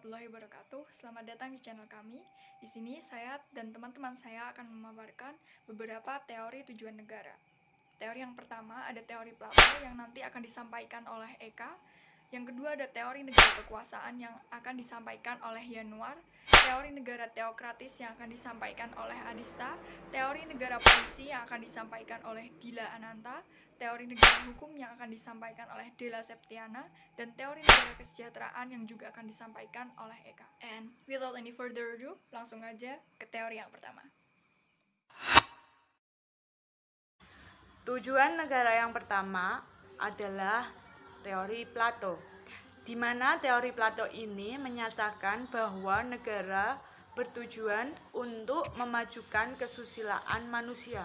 warahmatullahi wabarakatuh. Selamat datang di channel kami. Di sini saya dan teman-teman saya akan memaparkan beberapa teori tujuan negara. Teori yang pertama ada teori Plato yang nanti akan disampaikan oleh Eka. Yang kedua ada teori negara kekuasaan yang akan disampaikan oleh Yanuar. Teori negara teokratis yang akan disampaikan oleh Adista. Teori negara polisi yang akan disampaikan oleh Dila Ananta. Teori negara hukum yang akan disampaikan oleh Dela Septiana, dan teori negara kesejahteraan yang juga akan disampaikan oleh Eka. And without any further ado, langsung aja ke teori yang pertama. Tujuan negara yang pertama adalah teori Plato, di mana teori Plato ini menyatakan bahwa negara bertujuan untuk memajukan kesusilaan manusia,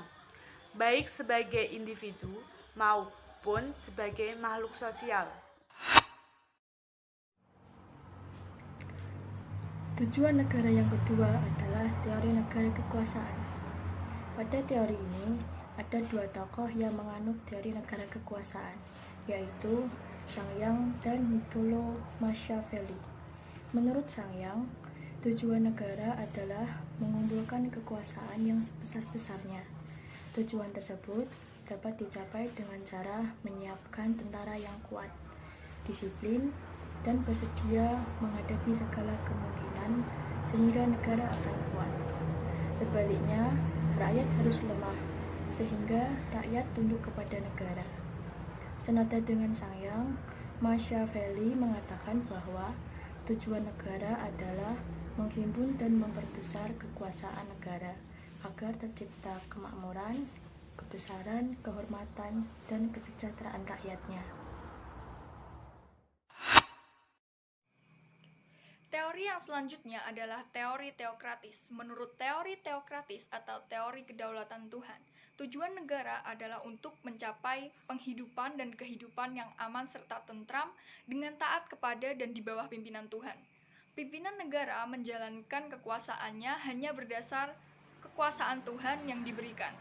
baik sebagai individu maupun sebagai makhluk sosial. Tujuan negara yang kedua adalah teori negara kekuasaan. Pada teori ini, ada dua tokoh yang menganut teori negara kekuasaan, yaitu Sangyang dan Niccolo Machiavelli. Menurut Sangyang, tujuan negara adalah mengumpulkan kekuasaan yang sebesar-besarnya. Tujuan tersebut dapat dicapai dengan cara menyiapkan tentara yang kuat, disiplin, dan bersedia menghadapi segala kemungkinan sehingga negara akan kuat. Sebaliknya, rakyat harus lemah sehingga rakyat tunduk kepada negara. Senada dengan Sangyang, Machiavelli mengatakan bahwa tujuan negara adalah menghimpun dan memperbesar kekuasaan negara agar tercipta kemakmuran, kebesaran, kehormatan, dan kesejahteraan rakyatnya. Teori yang selanjutnya adalah teori teokratis. Menurut teori teokratis atau teori kedaulatan Tuhan, tujuan negara adalah untuk mencapai penghidupan dan kehidupan yang aman serta tentram dengan taat kepada dan di bawah pimpinan Tuhan. Pimpinan negara menjalankan kekuasaannya hanya berdasar kekuasaan Tuhan yang diberikan.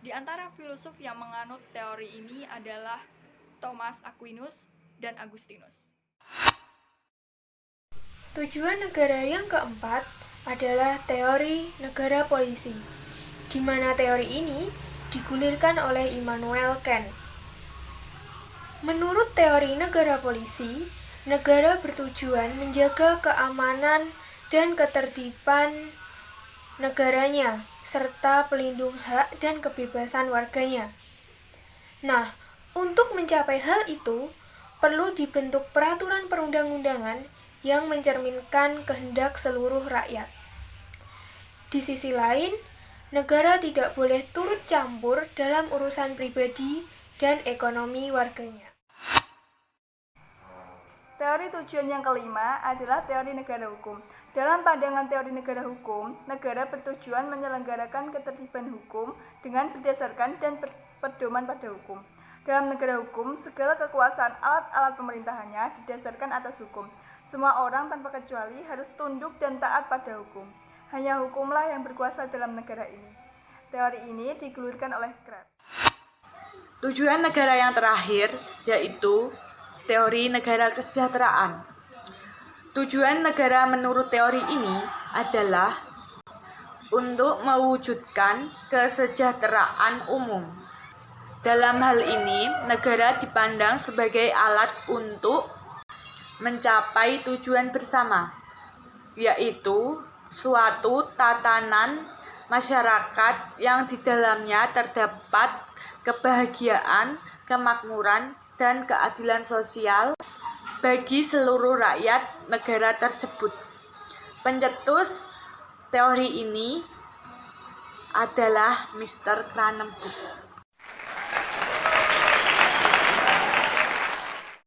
Di antara filosof yang menganut teori ini adalah Thomas Aquinas dan Agustinus. Tujuan negara yang keempat adalah teori negara polisi, di mana teori ini digulirkan oleh Immanuel Kant. Menurut teori negara polisi, negara bertujuan menjaga keamanan dan ketertiban negaranya, serta pelindung hak dan kebebasan warganya. Nah, untuk mencapai hal itu, perlu dibentuk peraturan perundang-undangan yang mencerminkan kehendak seluruh rakyat. Di sisi lain, negara tidak boleh turut campur dalam urusan pribadi dan ekonomi warganya. Teori tujuan yang kelima adalah teori negara hukum. Dalam pandangan teori negara hukum, negara bertujuan menyelenggarakan ketertiban hukum dengan berdasarkan dan berpedoman pada hukum. Dalam negara hukum, segala kekuasaan alat-alat pemerintahannya didasarkan atas hukum. Semua orang tanpa kecuali harus tunduk dan taat pada hukum. Hanya hukumlah yang berkuasa dalam negara ini. Teori ini digulirkan oleh Kant. Tujuan negara yang terakhir yaitu teori negara kesejahteraan. Tujuan negara menurut teori ini adalah untuk mewujudkan kesejahteraan umum. Dalam hal ini, negara dipandang sebagai alat untuk mencapai tujuan bersama, yaitu suatu tatanan masyarakat yang di dalamnya terdapat kebahagiaan, kemakmuran, dan keadilan sosial bagi seluruh rakyat negara tersebut. Pencetus teori ini adalah Mr. Cronenberg.